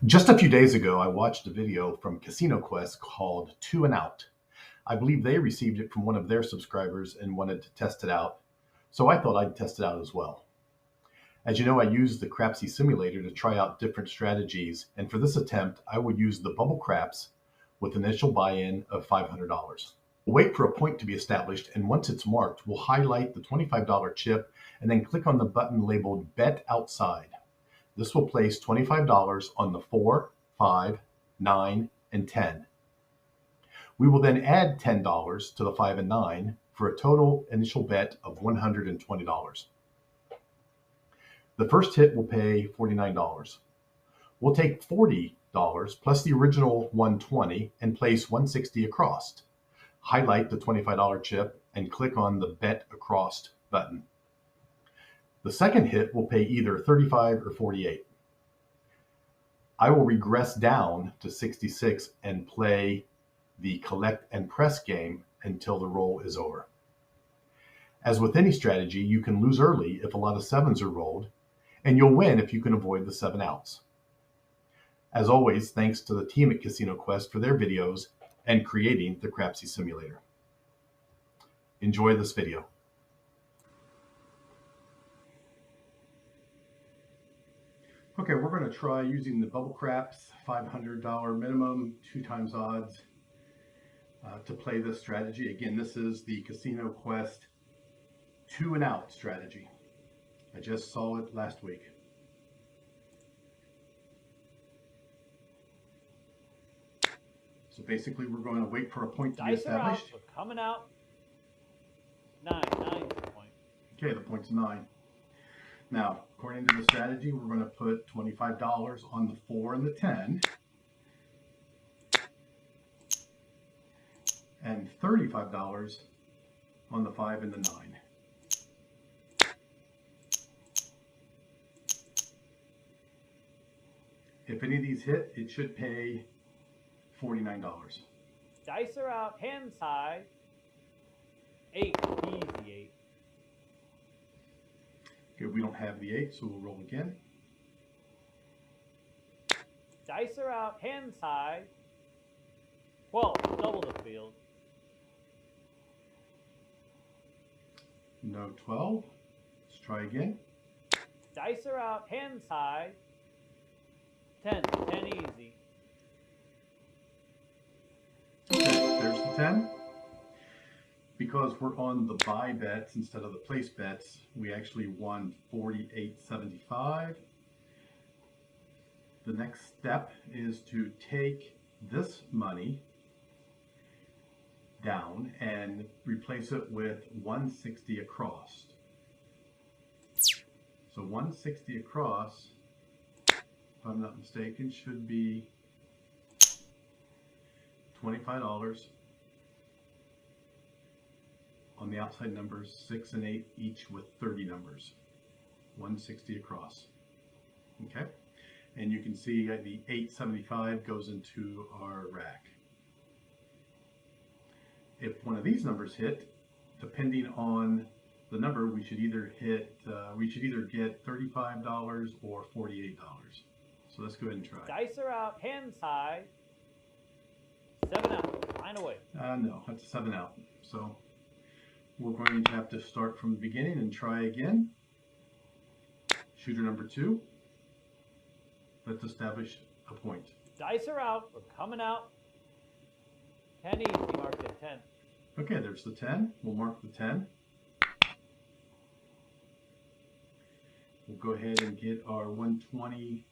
Just a few days ago, I watched a video from Casino Quest called Two and Out. I believe they received it from one of their subscribers and wanted to test it out, so I thought I'd test it out as well. As you know, I used the Crapsy simulator to try out different strategies, and for this attempt, I will use the Bubble Craps with initial buy-in of $500. We'll wait for a point to be established, and once it's marked, we'll highlight the $25 chip and then click on the button labeled Bet Outside. This will place $25 on the 4, 5, 9, and 10. We will then add $10 to the 5 and 9 for a total initial bet of $120. The first hit will pay $49. We'll take $40 plus the original $120 and place $160 across. Highlight the $25 chip and click on the Bet Across button. The second hit will pay either $35 or $48. I will regress down to 66 and play the collect and press game until the roll is over. As with any strategy, you can lose early if a lot of sevens are rolled, and you'll win if you can avoid the 7 outs. As always, thanks to the team at Casino Quest for their videos and creating the Crapsy simulator. Enjoy this video. Okay, we're going to try using the Bubble Craps $500 minimum, 2 times odds to play this strategy. Again, this is the Casino Quest 2 and out strategy. I just saw it last week. So basically, we're going to wait for a point to be established. Dice are out. We're coming out. 9. 9's the point. Okay, the point's 9. Now, according to the strategy, we're going to put $25 on the 4 and the 10, and $35 on the 5 and the 9. If any of these hit, it should pay $49. Dice are out. Hands high. 8. Easy 8. Okay, we don't have the 8, so we'll roll again. Dice are out. Hands high. 12. Double the field. No 12. Let's try again. Dice are out. Hands high. 10. 10 easy. Okay, there's the 10. Because we're on the buy bets instead of the place bets, we actually won $48.75. The next step is to take this money down and replace it with 160 across. So 160 across, if I'm not mistaken, should be $25. On the outside numbers, 6 and 8 each with 30 numbers, 160 across. Okay, and you can see the 875 goes into our rack. If one of these numbers hit, depending on the number, we should either get $35 or $48. So let's go ahead and try. Dice are out. Hands high. 7 out. 9 away. No, that's a 7 out. So we're going to have to start from the beginning and try again. Shooter number 2. Let's establish a point. Dice are out. We're coming out. 10 easy. Marked at 10. Okay, there's the 10. We'll mark the 10. We'll go ahead and get our 120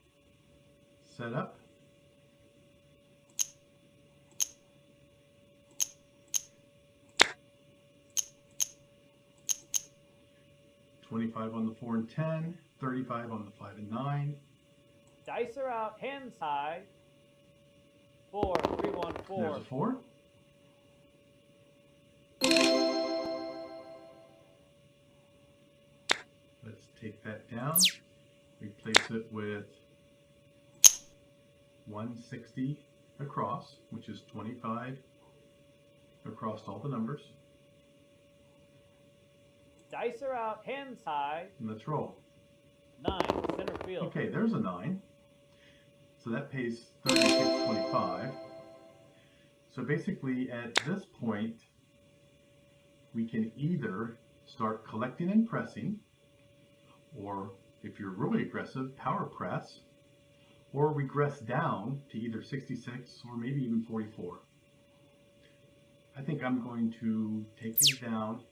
set up. $25 on the 4 and 10, $35 on the 5 and 9. Dice are out. Hands high. 4. 3, 1, 4. There's a 4. Let's take that down. Replace it with 160 across, which is 25 across all the numbers. Dice are out. Hands high. And let's roll. 9. Center field. Okay, there's a 9. It's so that pays $36.25. So basically at this point, we can either start collecting and pressing, or if you're really aggressive, power press, or regress down to either 66 or maybe even 44. I think I'm going to take these down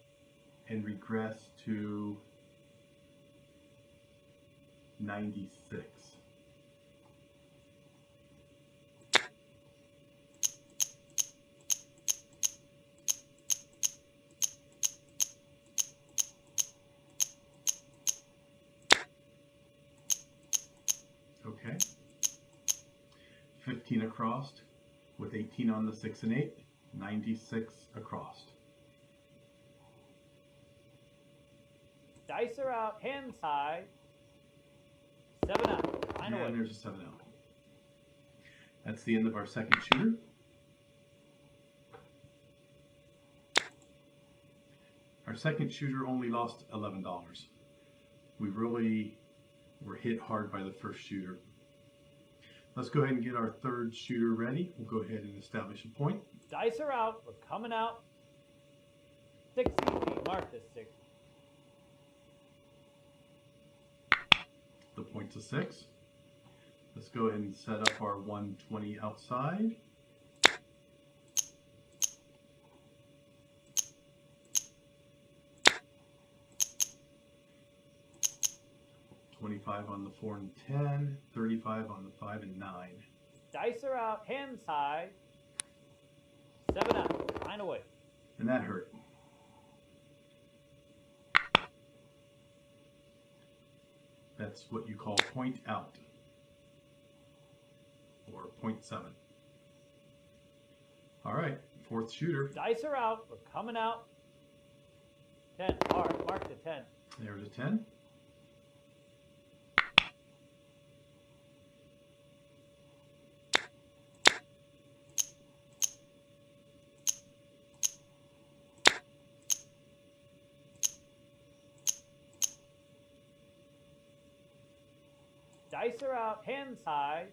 and regress to 96. Okay. 15 across with 18 on the 6 and 8, 96 across. Dice are out, hands high. 7 out. Line away. And there's a 7 out. That's the end of our second shooter. Our second shooter only lost $11. We really were hit hard by the first shooter. Let's go ahead and get our third shooter ready. We'll go ahead and establish a point. Dice are out. We're coming out. 6 easy. Mark the 6. The point's a 6. Let's go ahead and set up our 120 outside. $25 on the 4 and 10, $35 on the 5 and 9. Dice are out, hands high. 7 out. Line away. And that hurt. That's what you call point out, or 0.7. All right, fourth shooter. Dice are out. We're coming out. 10. Hard. Mark the 10. There's a 10. Dice are out, hands high.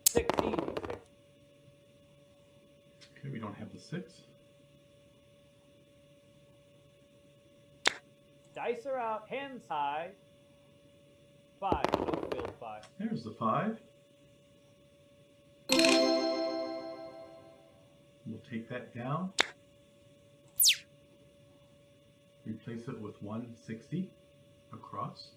6 easy. 6. Okay, we don't have the 6. Dice are out, hands high. 5. No field 5. There's the 5. We'll take that down. Replace it with 160 across.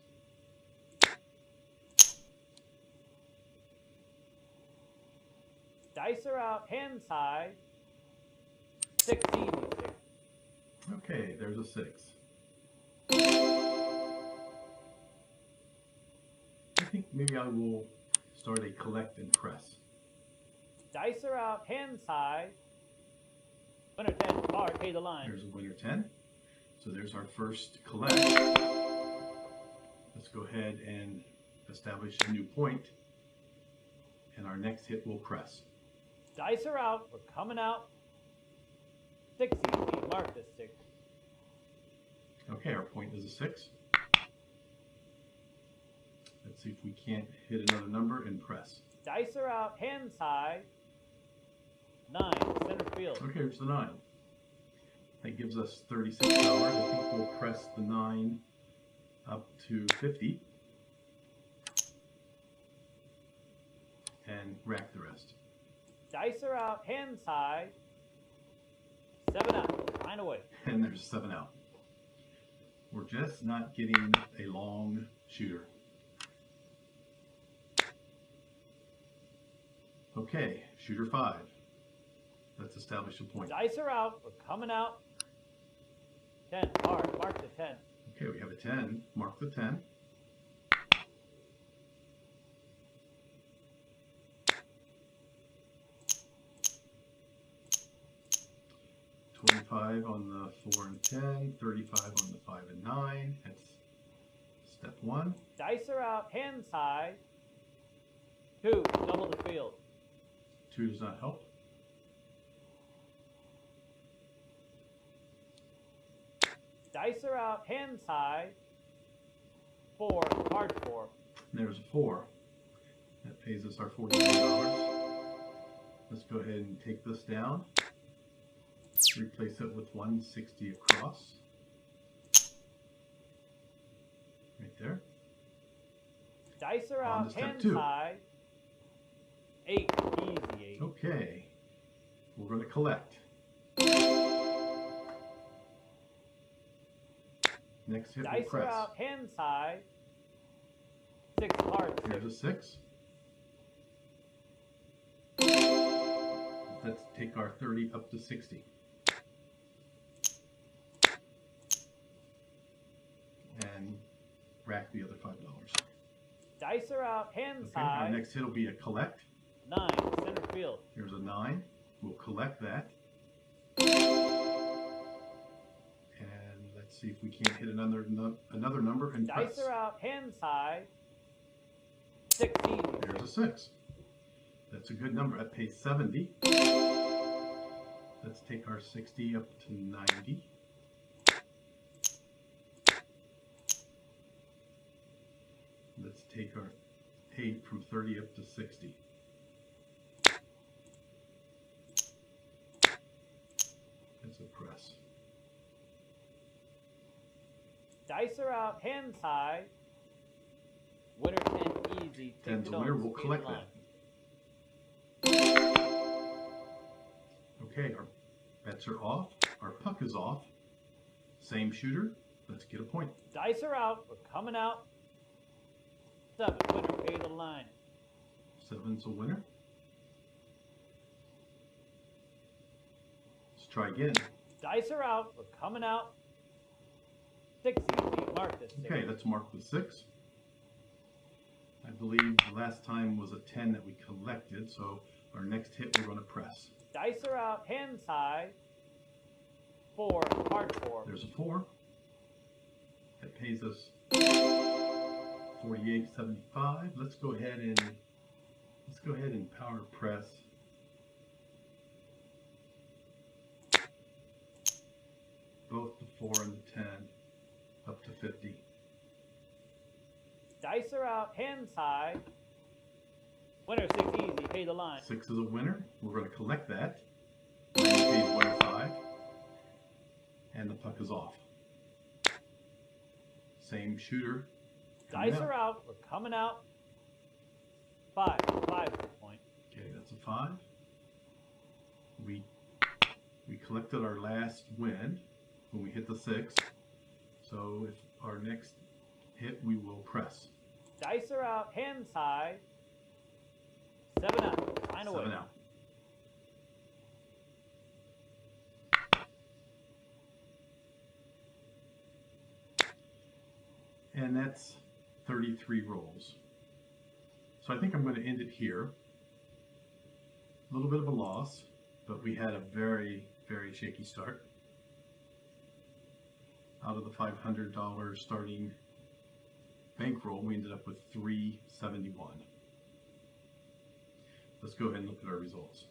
Dice are out, hands high. 6 easy. 6. Okay, there's a 6. I think maybe I will start a collect and press. Dice are out, hands high. Winner 10. Hard. Pay the line. There's a winner 10. So there's our first collect. Let's go ahead and establish a new point. And our next hit will press. Dice are out. We're coming out. 6 easy. Mark the 6. Okay, our point is a 6. Let's see if we can't hit another number and press. Dice are out, hands high. 9. Center field. Okay, here's the 9. That gives us $36. I think we'll press the 9 up to 50. And rack the rest. Dice are out, hands high. 7 out. Line away. And there's a 7 out. We're just not getting a long shooter. Okay, shooter 5. Let's establish a point. Dice are out. We're coming out. 10. Hard. Mark the 10. Okay, we have a 10. Mark the 10. $25 on the 4 and 10, $35 on the 5 and 9. That's step 1. Dice are out, hands high. 2. Double the field. 2 does not help. Dice are out, hands high. 4. Hard 4. There's a 4. That pays us our $49. Let's go ahead and take this down. Replace it with 160 across. Right there. Dice are On to out, step hands 2. high. 8, easy 8. Okay. We're going to collect. Next hit, we'll Dice are press. out, hands high. 6 cards. Here's a 6. Let's take our 30 up to 60. And rack the other $5. Dice are out, hands Okay, high. our next hit will be a collect. 9, center field. Here's a 9. We'll collect that. And let's see if we can't hit another number and press. Dice are out, hands high. 16. There's a 6. That's a good number. That pays 70. Let's take our 60 up to 90. Let's take our 8 from 30 up to 60. That's a press. Dice are out, hands high. Winner 10 easy. 10's a it on, winner. We'll skate collect line. that. Okay, our bets are off. Our puck is off. Same shooter. Let's get a point. Dice are out, we're coming out. 7, winner, pay the line. 7's a winner. Let's try again. Dice are out, we're coming out. 6 easy, mark this. Okay, let's mark the 6. I believe the last time was a 10 that we collected, so our next hit we're going to press. Dice are out, hands high. 4, card 4. There's a 4. That pays us $48.75. Let's go ahead and power press. Both the 4 and the 10 up to 50. Dice are out, hands high. Winner 6 easy, pay the line. 6 is a winner. We're going to collect that. 9 pays 105. And the puck is off. Same shooter. Dice are out, we're coming out. 5 is the point. Okay, that's a 5. We collected our last win when we hit the 6. So if our next hit, we will press. Dice are out, hands high. 7 out, line away. 7 out. And that's 33 rolls. So I think I'm going to end it here. A little bit of a loss, but we had a very, very shaky start. Out of the $500 starting bankroll, we ended up with $371. Let's go ahead and look at our results.